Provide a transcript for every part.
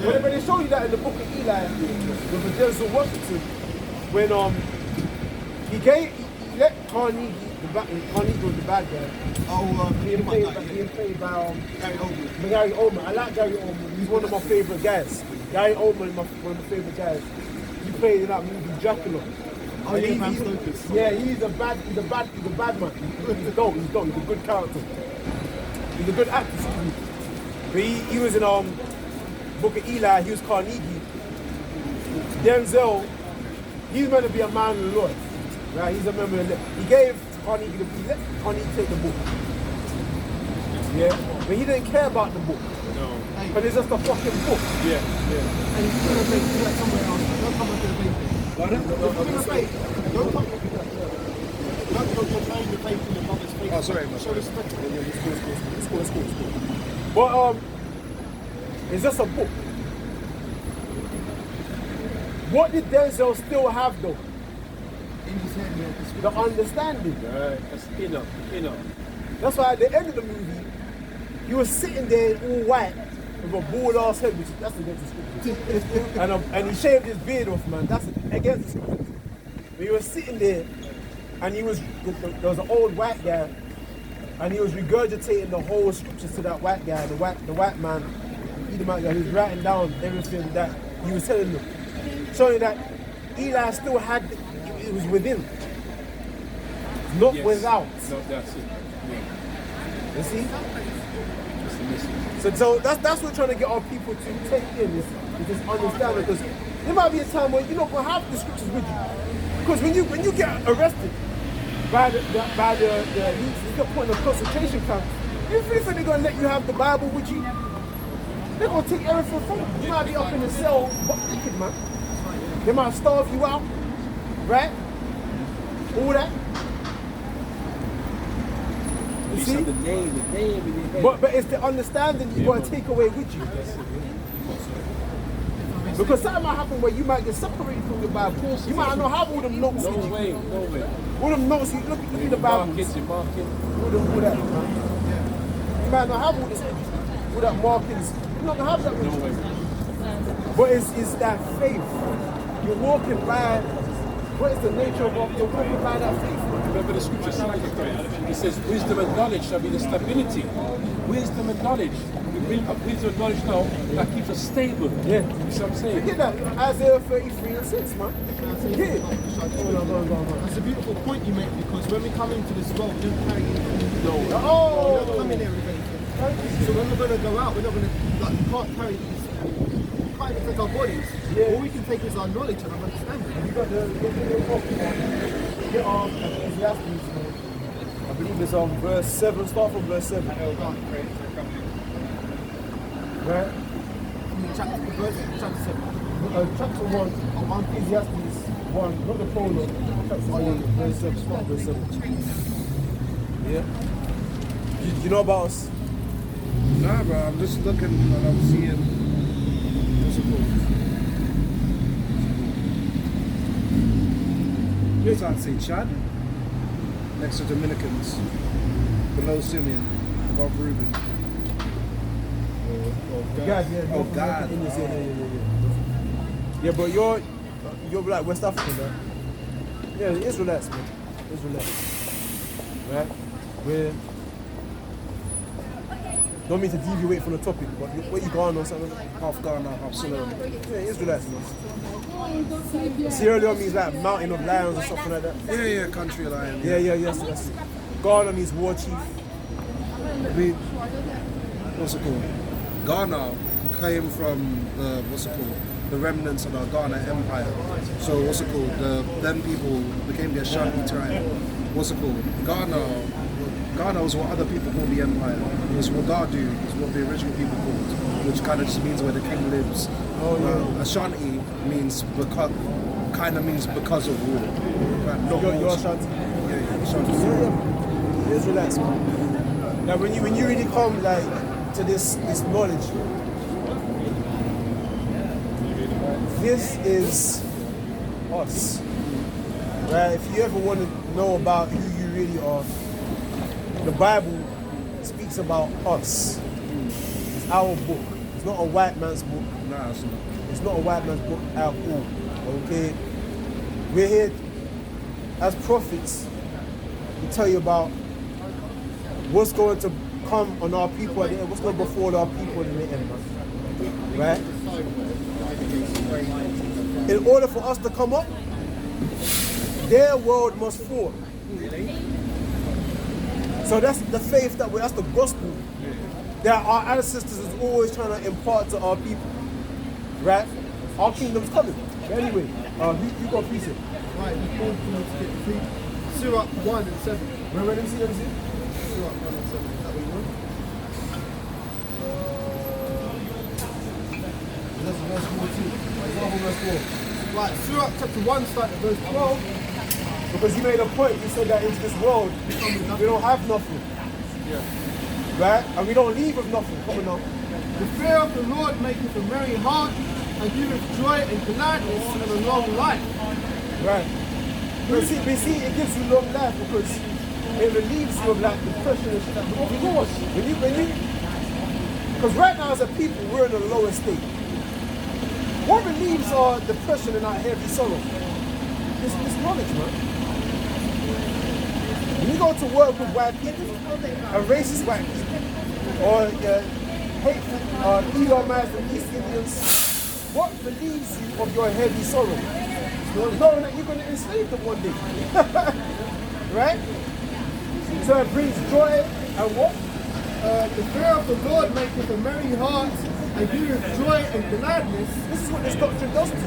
When they show you that in the book of Eli, with Denzel Washington, when he let Carnegie, Carnegie was the bad guy. Being played by Gary Oldman. I like Gary Oldman. He's one of my favorite guys. Gary Oldman is one of my favorite guys. He played in that movie Dracula. Oh, yeah, Bram Stoker's. Yeah, he's a bad man. He's dope. He's a good character. He's a good actor. But he was in Book of Eli. He was Carnegie. Denzel, he's meant to be a man of the Lord, right? He's a member of the. He gave Carnegie he let Carnegie take the book. Yeah, but he didn't care about the book. No. But it's just a fucking book. Yeah. And he's going to make it somewhere else. Don't come up to the paper. Don't come trying to faith in the brother's faith. Oh, sorry. Show respect. It's cool. But it's just a book. What did Denzel still have though? In his head, yeah. The understanding. Right. That's inner. That's why at the end of the movie, he was sitting there all white with a bald ass head, which that's against the scriptures. and he shaved his beard off, man. That's against the scriptures. But he was sitting there, and there was an old white guy, and he was regurgitating the whole scriptures to that white guy, the white man, Edomite guy. He was writing down everything that he was telling them, showing that Eli still had it was within, not without. No, that's it. You see? That's the message. So that's what we're trying to get our people to take in is just understand it, because there might be a time where you're not gonna have the scriptures with you. Because when you get arrested by the point of concentration camp, you really think they're gonna let you have the Bible with you? They're gonna take everything from you. You might be up in the cell butt naked, man. They might starve you out, right? All that. You see? The name. But it's the understanding you gotta take away with you. Because something might happen where you might get separated from the Bible. You might not have all them notes with you. No way. All them notes, you look at the Bible. Mark it. All that, man. You might not have all that markings. You're not gonna have that with No you. way. But it's that faith. You're walking by. What is the nature of you're walking by that faith? Remember the scripture says it says wisdom and knowledge shall be the stability. Wisdom and knowledge. We bring up wisdom and knowledge now that keeps us stable. Yeah. You see what I'm saying? Get that. Isaiah 33:6, man. Get it. That's a beautiful point you make, because when we come into this world, we don't carry anything. Oh. We don't come in here with anything. So when we're going to go out, we're not going to, we can't carry these. We can't even take our bodies. Yeah. All we can take is our knowledge and our understanding. You got the Ecclesiastes, I believe it's on verse 7, start from verse 7. Right? Chapter 7. Chapter 1, Ecclesiastes 1, not the prologue, chapter 1, verse 7, start verse 7. Yeah? You know about us? Nah, bro, I'm just looking and I'm seeing what's it called? Where's that say? Chad? Next to Dominicans. Below Simeon. Above Reuben. God, Oh, God. Yeah, but you're like West African, right? Yeah, the Israelites, man. Israelites. Right? We're... Don't mean to deviate from the topic, but where you going or something? Half Ghana, half Sudan. Yeah, Israelites, man. Sierra Leone means like mountain of lions or something like that. Yeah, country lion. Yes, that's it. Ghana means war chief. What's it called? Ghana came from the, the remnants of the Ghana Empire. So what's it called? Them people became the Ashanti tribe. What's it called? Ghana was what other people call the empire. It was Wagadu, is what the original people called, which kind of just means where the king lives. Ashanti means because of war. You're Ashanti. Yeah, Ashanti. Yeah. Israelites, man. Now when you really come like to this knowledge, this is us. Right? If you ever want to know about who you really are, the Bible speaks about us. It's our book. It's not a white man's book. Nah, it's not. It's not a white man's book at all. Okay? We're here as prophets to tell you about what's going to come on our people at the end, what's going to befall our people in the end, man. Right? In order for us to come up, their world must fall. So that's the faith that's the gospel that our ancestors is always trying to impart to our people. Right? Our kingdom's coming. But anyway, you got a piece of it. Right, you called for me to get the free. Surah 1 and 7. Let me see. Surah 1 and 7. Is that what you want? That's verse 14. Right, Surah chapter 1 start at verse 12. Because you made a point, you said that into this world, we don't have nothing. Right? And we don't leave with nothing. Come on now. The fear of the Lord maketh a merry heart, and giveth joy and gladness and a long life. Right. We see it gives you long life because it relieves you of like depression and shit. Of course. Because right now as a people, we're in a lower state. What relieves our depression and our heavy sorrow? It's knowledge, man. When you go to work with white people, and racist white people, or hateful Edomites and East Indians, what relieves you of your heavy sorrow? Knowing that you're going to enslave them one day. Right? So it brings joy and what? The fear of the Lord maketh a merry heart, and giveth joy and gladness. This is what this doctrine does to you.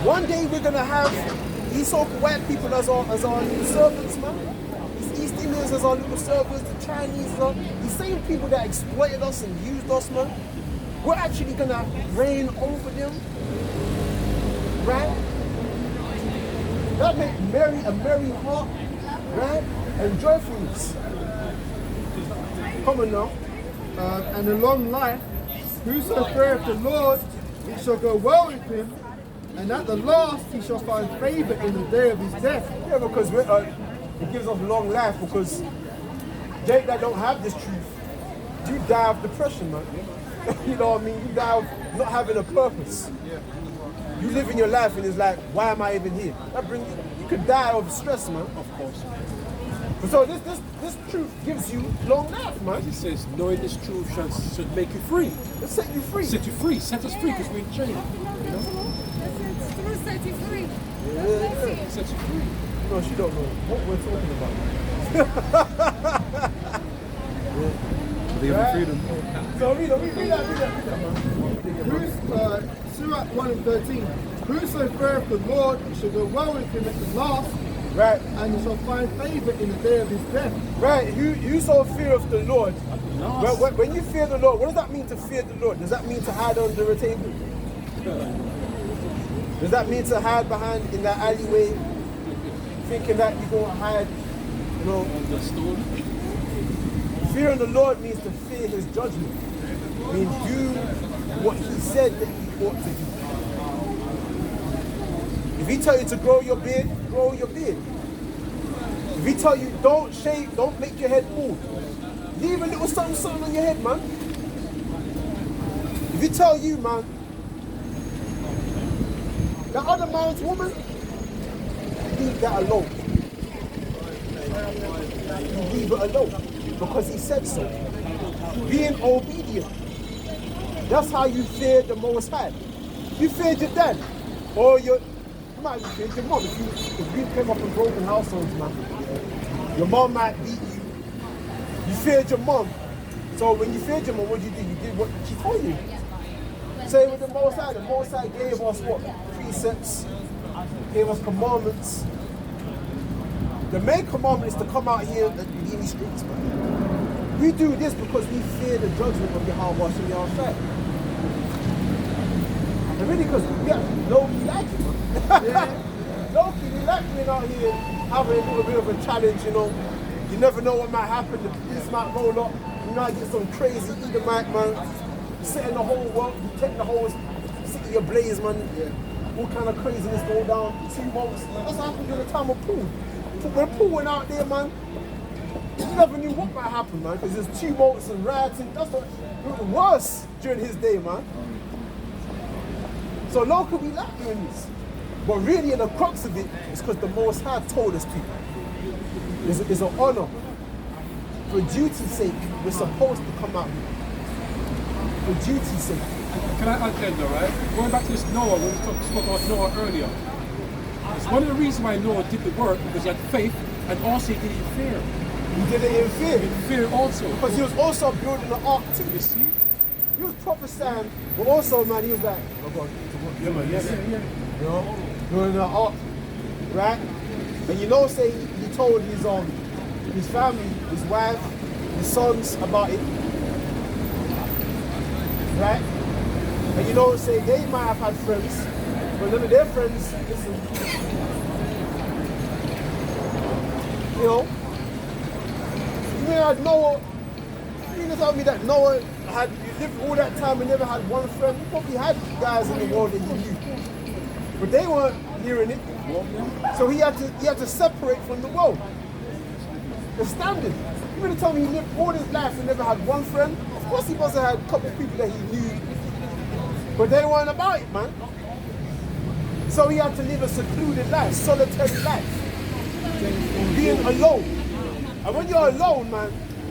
One day we're going to have these so-called white people as our little servants, man. These East Indians as our little servants, the Chinese, these same people that exploited us and used us, man. We're actually going to reign over them. Right? That makes a merry heart, right? And joyfulness. Come on now. And a long life. Whoso feareth the Lord, it shall go well with him, and at the last he shall find favour in the day of his death. Yeah, because it gives us long life, because they that don't have this truth, you die of depression, man. You know what I mean? You die of not having a purpose. You live in your life and it's like, why am I even here? You could die of stress, man. Of course. So this truth gives you long life, man. It says, knowing this truth should make you free. It set you free. Set you free. Set us free because we're in chains. You know? Set you free. Set you free. No, she don't know what we're talking about. They have freedom. So read that, man. Surah 1 and 13. Whoso feareth the Lord, it shall go well with him at the last, Right. and he shall find favour in the day of his death. Right, you saw fear of the Lord. When you fear the Lord, what does that mean to fear the Lord? Does that mean to hide under a table? Does that mean to hide behind in that alleyway, thinking that you're going to hide, you know? The stone. Fearing the Lord means to fear his judgment. It means do what he said that you ought to do. If he tell you to grow your beard, grow your beard. If he tell you don't shave, don't make your head bald, leave a little something on your head, man. If he tell you, man, that other man's woman, leave that alone. You leave it alone because he said so. Being obedient. That's how you fear the Most High. You feared your dad, or you might have feared your mom. If you came up in broken households, man, your mom might beat you. You feared your mom. So when you feared your mom, what did you do? You did what she told you. Same with the Most High. The Most High gave us what? Precepts, gave us commandments. The main commandment is to come out here and be in the streets, man. We do this because we fear the judgment of Yahweh Hashem Yahushua. And really because we actually low-key like it, man. Low-key, we like being out here having a little bit of a challenge, you know. You never know what might happen. The police might roll up. You might get some crazy Edomite, man. Setting the whole world, protect the whole city ablaze, man. All kind of craziness go down. 2 months. That's what happened during the time of pool. We're pooling out there, man. You never knew what might happen, man, because there's tumults and rioting. That's what it was worse during his day, man. So long could we like doing this. But really, in the crux of it, it's because the Most High told us to. It's an honor. For duty's sake, we're supposed to come out. For duty's sake. Can I add then, though, right? Going back to this Noah, when we spoke about Noah earlier. It's one of the reasons why Noah did the work, because he had faith, and also he did it in fear. He did it in fear. In fear also. Because he was also building an ark too. You see? He was prophesying, but also, man, he was like, oh God, yeah, man, yes. Yeah. You know, building an ark, right? And you know, say he told his family, his wife, his sons about it, right? And you know, say they might have had friends, but none of their friends, listen, you know, you may have Noah, you mean to tell me that Noah had lived all that time and never had one friend? He probably had guys in the world that he knew, but they weren't hearing it. So he had to separate from the world. The standard. You mean to tell me he lived all his life and never had one friend? Of course he must have had a couple of people that he knew, but they weren't about it, man. So he had to live a secluded life, solitary life, being alone. And when you're alone, man,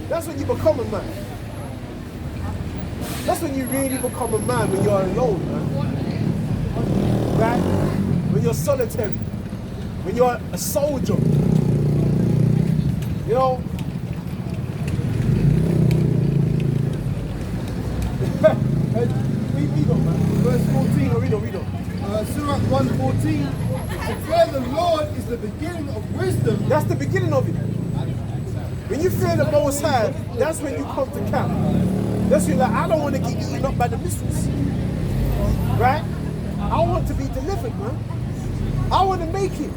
that's when you become a man. That's when you really become a man, when you're alone, man. Right? When you're solitary, when you're a soldier. You know? Read on, man. Verse 14, or read on. Surah 1:14. Fear the Lord is the beginning of wisdom. That's the beginning of it. When you fear the Most High, that's when you come to camp. That's when you're like, I don't want to get eaten up by the missiles. Right? I want to be delivered, man. I want to make it.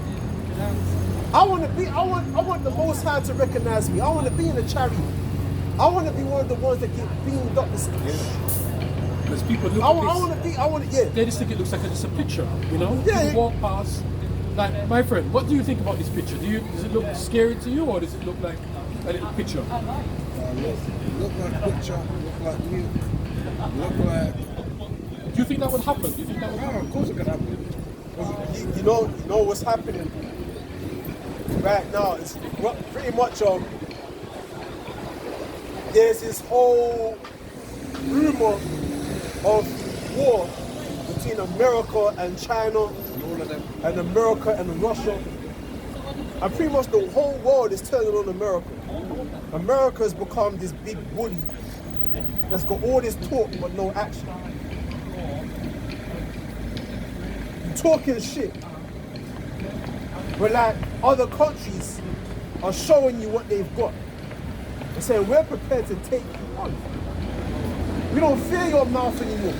I want the Most High to recognize me. I want to be in a chariot. I want to be one of the ones that get beamed up the sky. Because people look I want to, yeah. They just think it looks like just a picture, you know? Yeah. You walk past. Like, my friend, what do you think about this picture? Does it look scary to you, or does it look like a little picture? Look like picture, look like new, look like. Do you think that would happen? Do you think that would happen? Of course it could happen. You know what's happening right now. It's pretty much there's this whole rumor of war between America and China, All of them. and America and Russia, and pretty much the whole world is turning on America. America has become this big bully that's got all this talk but no action. Talking shit, but like other countries are showing you what they've got. They're saying we're prepared to take you on. We don't fear your mouth anymore.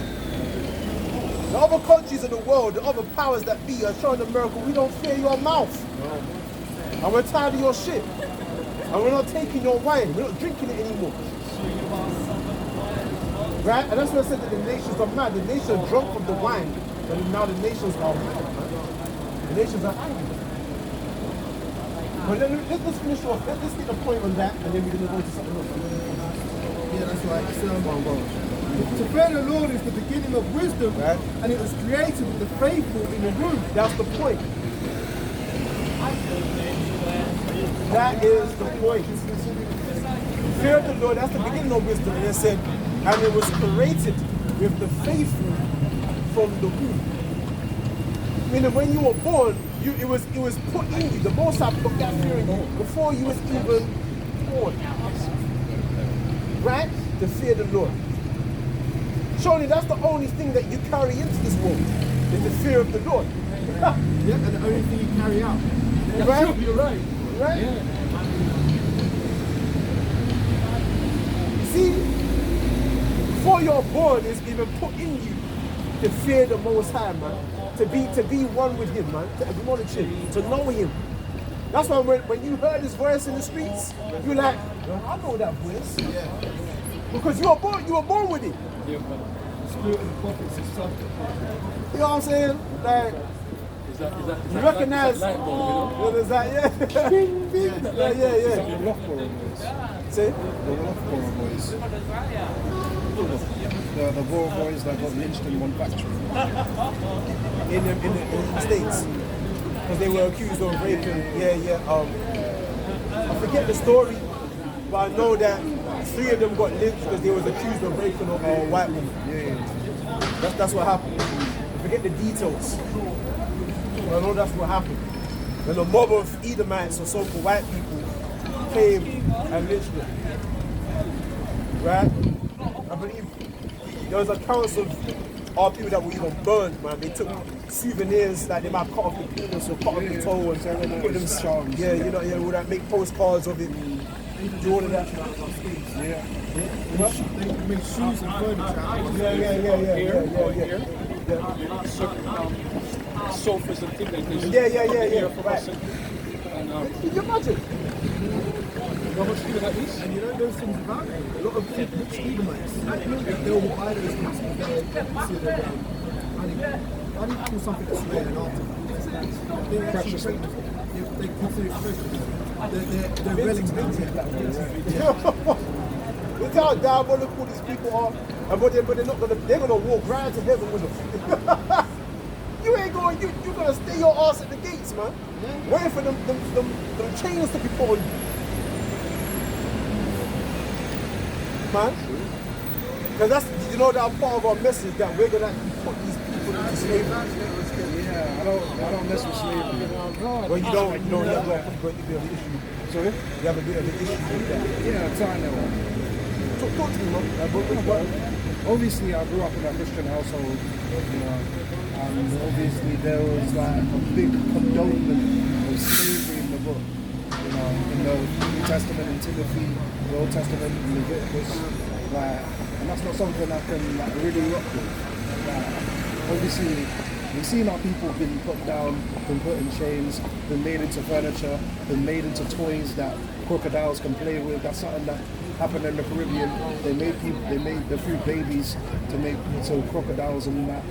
The other countries in the world, the other powers that be, are showing America we don't fear your mouth. And we're tired of your shit. And we're not taking your wine. We're not drinking it anymore. Right? And that's what I said that the nations are mad. The nations are drunk from the wine. But now the nations are mad. The nations are angry. But let's finish off. Let's get a point on that, and then we're going to go to something else. Yeah, that's right. To fear the Lord is the beginning of wisdom, Right. and it was created with the faithful in the womb. That's the point. That is the point. Fear of the Lord, that's the beginning of wisdom. And it said, and it was created with the faithful from the womb. Meaning when you were born, it was put in you. The Most High put that fear in you before you was even born. Right? To fear the Lord. Surely that's the only thing that you carry into this world, is the fear of the Lord. Yeah, and the only thing you carry out. Right? You're right. Right? Yeah. See, before you're born, it's even put in you to fear the Most High, man. To be one with Him, man. To acknowledge Him, to know Him. That's why when you heard His voice in the streets, you're like, I know that voice. Yeah. Because you were born with it. Yeah, man. Spirit of the prophets is something. You know what I'm saying? Like, You recognize? light bulb, you know? What is that? Yeah. Yeah. The Loughborough boys. See? The Loughborough boys. The Borough boys that got lynched in one factory. In the States. Because they were accused of raping. Yeah. I forget the story, but I know that 3 of them got lynched because they was accused of raping a white woman. Yeah. That's what happened. I forget the details. But I know that's what happened. When a mob of Edomites or so-called white people came and lynched them. Right? I believe there was accounts of our people that were even burned, man. They took souvenirs, like they might cut off the penis or cut off the toe and put them charms. Yeah, you know, would that make postcards of it? Do all of that. They make shoes and furniture out of it. Yeah. Sofas and things like this. Yeah. From Right. us and, Can you imagine? how much do you like this? And you know those things about it. A lot of rich Edomites, they will buy those things because they consider how do you call something that's rare an artifact? They're actually they consider it precious. They're willing to take that. Look how diabolical these people are. But they're gonna walk right to heaven with them. You ain't going, you're gonna stay your ass at the gates, man. Waiting for them chains to be put on you. Man. Because that's, you know, that part of our message that we're gonna put these people into slavery. Yeah, I don't mess with slavery. Well, you don't have a bit of an issue. Sorry? You have a bit of an issue with that. Yeah, I'm trying to. Talk to me, man. Obviously, I grew up in a Christian household, you know, and obviously there was like a big condonement of slavery in the book. You know, in the New Testament in Timothy, the Old Testament in Leviticus, like, and that's not something I can like really rock with. Like, obviously, we've seen our people been put down, been put in chains, been made into furniture, been made into toys that crocodiles can play with. That's something that happened in the Caribbean. They threw babies to make so crocodiles and that.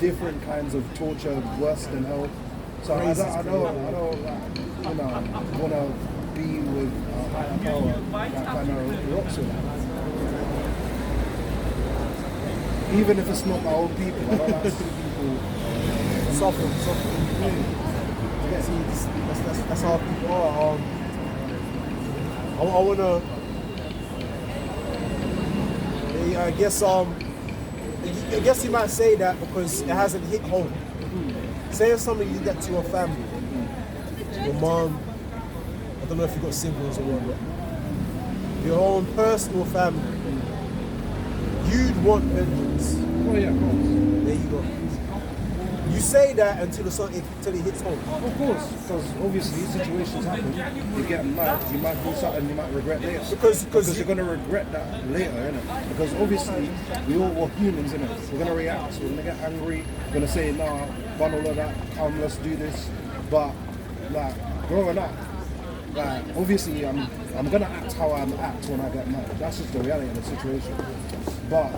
Different kinds of torture, worse than hell. So I don't want to be with a higher power that kind of rocks with that. Even if it's not my own people, I don't like to see people Suffer. That's how people are. I wanna. I guess you might say that because it hasn't hit home. Say if somebody did that to your family, your mom. I don't know if you got siblings or what, but your own personal family. You'd want vengeance. Oh yeah, of course. There you go. You say that until it hits home. Of course, because obviously situations happen. You get mad, you might do something you might regret later. Because you're going to regret that later, innit? Because obviously we all were humans, innit? We're going to react, we're going to get angry, we're going to say, nah, bun all of that, come, let's do this. But, like, growing up, like, obviously I'm going to act how I'm act when I get mad. That's just the reality of the situation. But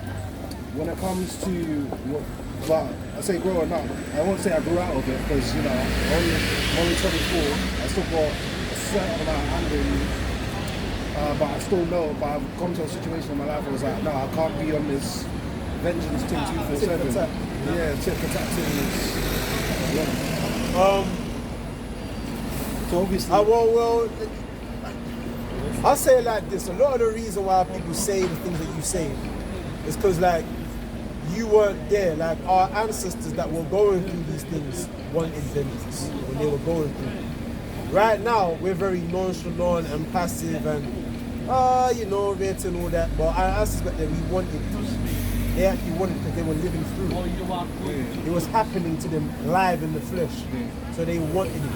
when it comes to what, but I say growing up, I won't say I grew out of it because, you know, I'm only 24, I still got a certain amount of anger in me. But I still know, but I've come to a situation in my life where I was like, no, I can't be on this vengeance thing 247. Yeah, tit for tat thing. Yeah. So obviously... I'll say it like this. A lot of the reason why people say the things that you say is because, like, you weren't there. Like, our ancestors that were going through these things wanted vengeance when they were going through it. Right now, we're very nonchalant and passive and, you know, rate and all that. But our ancestors back there, we wanted. They actually wanted because they were living through it. It was happening to them live in the flesh. So they wanted it.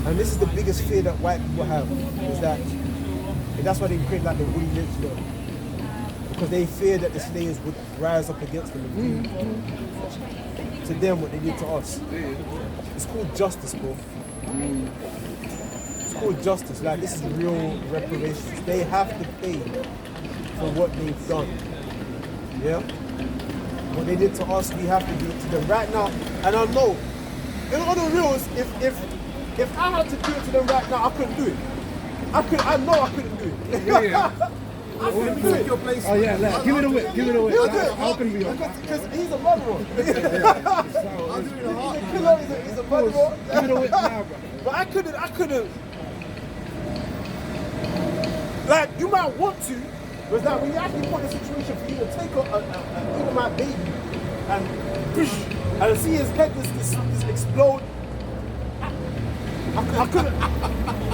And this is the biggest fear that white people have, is that, and that's why they create like the Woody Lynch law. Because they fear that the slaves would rise up against them and do to them what they did to us. It's called justice, bro. It's called justice. Like, this is real reparations. They have to pay for what they've done. Yeah? what they did to us, we have to do it to them right now. And I know, in other reels, if I had to do it to them right now, I couldn't do it. I know I couldn't do it. I couldn't do it. Your place. Oh yeah, like, give it a whip, give it a whip. He'll do it. How can we? Because he's a murderer. I'll do it in a heart. He's a killer, he's a murderer. Give it a whip now, bro. But I couldn't. Like, you might want to, but that when you actually put in a situation for you to take even my baby and see his head just explode, I couldn't.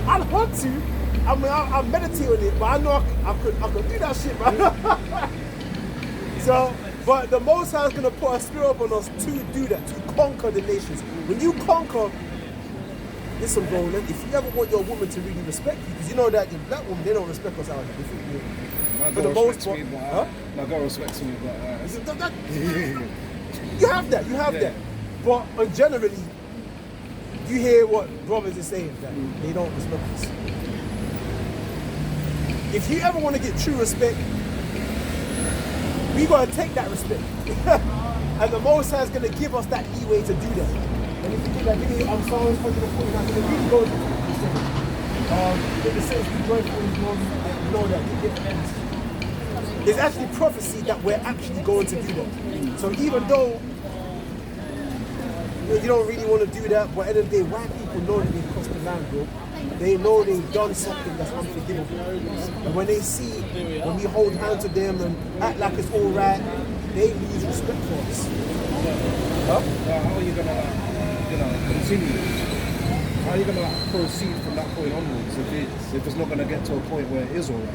I'd want to. I mean, I meditate on it, but I know I could do that shit, man. So, but the Most High is gonna put a spirit upon us to do that, to conquer the nations. When you conquer, listen, bro. If you ever want your woman to really respect you, because you know that the black women, they don't respect us out there. They think My for girl the most respects part, me, but huh? my girl respects me, but You have that, that. But generally, you hear what brothers are saying, that they don't respect us. If you ever want to get true respect, we gotta take that respect. And the Most High is gonna give us that leeway to do that. And if you think that, I'm sorry, 149, I'm gonna really go to the sense we joyful in you know that we give ends. It's actually prophecy that we're actually going to do that. So even though you don't really want to do that, but at the end of the day, white people know that they've crossed the line, bro. They know they've done something that's unforgivable. And when they see, when we hold hands to them and act like it's all right, they lose respect for us. how are you gonna, continue? How are you gonna proceed from that point onwards if it's not gonna get to a point where it is alright,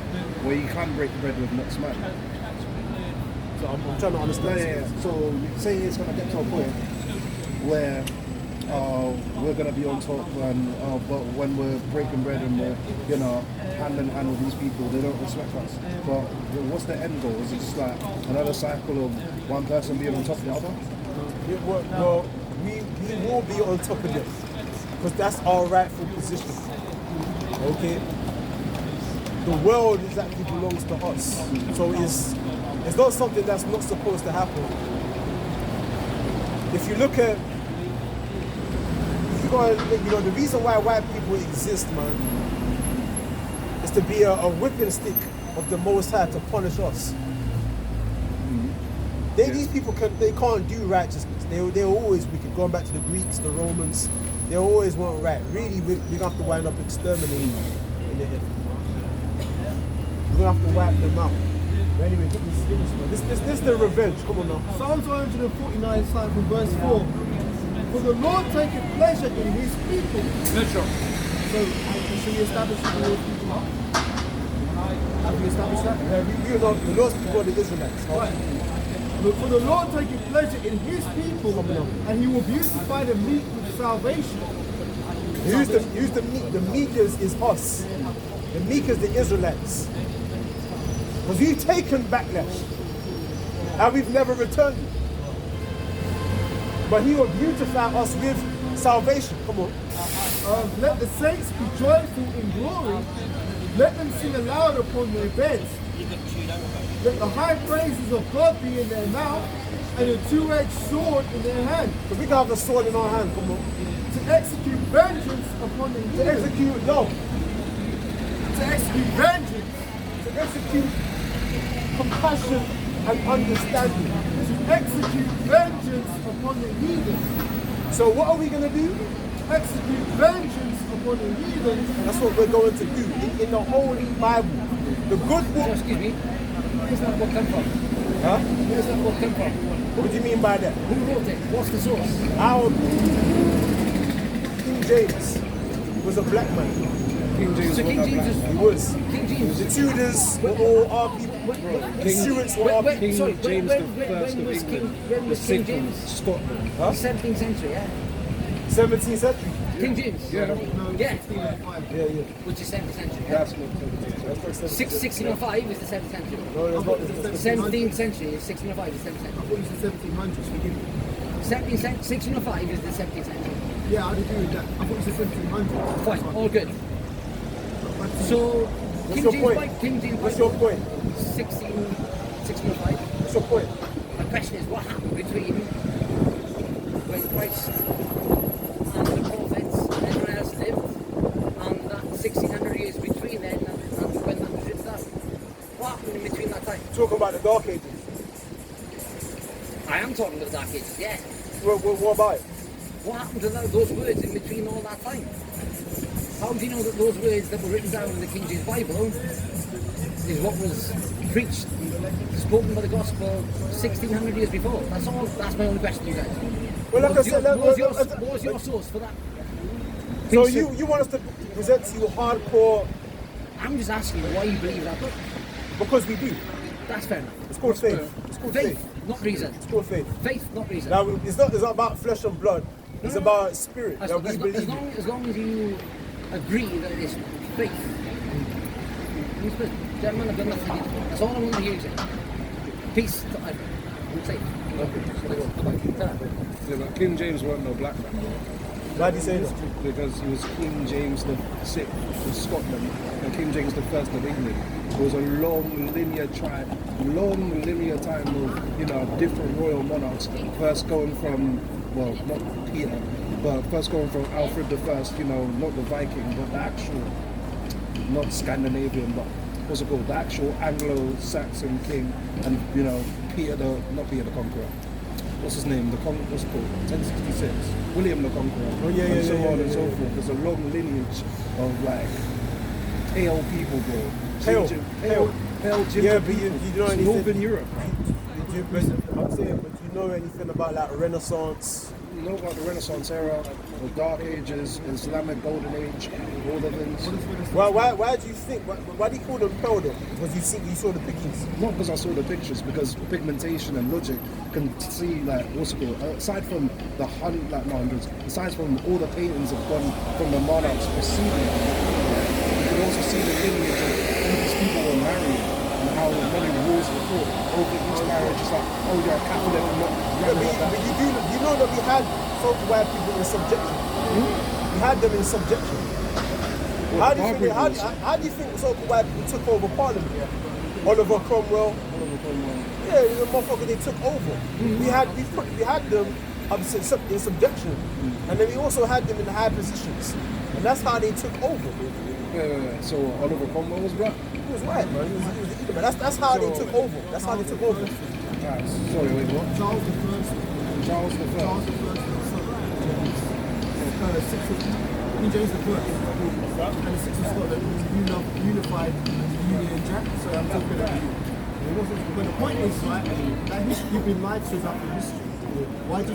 where you can break bread with next man? So I'm trying to understand. Yeah. So you say it's gonna get to a point where we're gonna be on top, and but when we're breaking bread and we're hand in hand with these people, they don't respect us. But what's the end goal? Is it just like another cycle of one person being on top of the other? Well, we will be on top of them because that's our rightful position. Okay. The world is actually belongs to us, so it's not something that's not supposed to happen. If you look at, the reason why white people exist, man, is to be a whipping stick of the Most High to punish us. These people can't do righteousness. They're always wicked. Going back to the Greeks, the Romans, they always weren't right. Really, we're gonna have to wind up exterminating in the head. We're gonna have to wipe them out. But anyway, this is the revenge. Come on now. Psalms 149, starting from verse 4. For the Lord taketh pleasure in his people. Pleasure. So you establish who those people are? Have you established that? Yeah, you know, the Lord's people are the Israelites. Right. But for the Lord taketh pleasure in his people, and he will beautify the meek with salvation. Who's the meek? The meekers is us. The meekers the Israelites. Because we've taken backlash. And we've never returned it. But he will beautify us with salvation. Come on. Let the saints be joyful in glory. Let them sing aloud upon their beds. Let the high praises of God be in their mouth, and a two-edged sword in their hand. So we can have the sword in our hand. Come on. To execute vengeance upon the To heathen. execute love. To execute vengeance. To execute compassion and understanding. To execute vengeance upon the heathen. So what are we going to do? Execute vengeance upon the heathen. That's what we're going to do in the Holy Bible. The good book. Excuse me, where's that book come from? Huh? Where's that book come from? What do you mean by that? Who wrote it? What's the source? Our King James was a black man. King James So King wasn't James a is... black He was. King James. The Tudors were all our people. The Stuarts were our people. King Sorry, James when the First of England, when the was King sixth from James? Scotland. Huh? 17th century, yeah? 17th century. King James? Yeah. Yeah, Yeah. which is 17th century, yeah? That's not 17th. That's like 1605 is the 17th century. No, that's not. 17th century is 1605 is the 17th century. What is the 1700s? Forgive me. 1605 is the 17th century. Yeah, I'd agree with that. I thought it was the 1700s. Fine, all good. So, What's your point? King James What's your point? 1605. What's your point? question is, what happened between when Christ and the prophets and everyone else lived, and that 1600 years between then and when that was written down? What happened in between that time? Talking about the Dark Ages. I am talking about the Dark Ages, yeah. What about it? What happened to those words in between all that time? How do you know that those words that were written down in the King James Bible is what was preached, spoken by the gospel 1600 years before? That's all. That's my only question to you guys. Well, like I said, What was your source for that? so you want us to present to you hardcore I'm just asking why you believe that book. because we do. That's fair enough. It's called faith. It's called faith. Faith, not reason. It's called faith. Faith, not reason. Now it's not about flesh and blood. It's No. about spirit As, that we as, believe as, in. long as you agree that it is faith. Gentlemen, I've done nothing to you. That's all I want to hear you say. Peace to everyone. Safe. Yeah, but King James weren't no black man, bro. Why do you say that? Because he was King James the Sixth of Scotland and King James the First of England. It was a long linear time of different royal monarchs. First going from, well, not Peter, but first going from Alfred the First. Not the Viking, but the actual, not Scandinavian, but what's it called? The actual Anglo-Saxon king, and not Peter the Conqueror. What's his name? What's it called? 1066. William the Conqueror. Oh, yeah, and yeah, so yeah, on yeah, and so yeah. forth. There's a long lineage of like pale people, bro. Pale ginger Yeah, but you people. know It's anything? Northern Europe. I'm saying, but you know anything about like Renaissance? You know about the Renaissance era, the Dark Ages, Islamic Golden Age, all the things. Why do you think? Why do you call them pale though? Because you saw the pictures. Not because I saw the pictures, because pigmentation and logic can see like what's it called. Aside from the hundreds, aside from all the paintings have gone from the monarchs preceding, you can also see the lineage of who these people were marrying and how many rules were fought over each marriage. It's like, oh you're a Catholic, not Yeah, but you know that we had so white people in subjection. We had them in subjection. How do you think so white people took over Parliament? Oliver Cromwell. Yeah, the motherfucker they took over. We had them in subjection, and then we also had them in high positions, and that's how they took over. So Oliver Cromwell was black. He was white, man. He was the Edomite. That's how they took over. That's how they took over. Right, sorry, wait, what? Charles the First. Charles the Charles First. the First. King James the First. And the Sixth of Scotland was unified Union Jack. So I'm talking about you. But the point is, right, that history, you've been lied to about the history. Why do you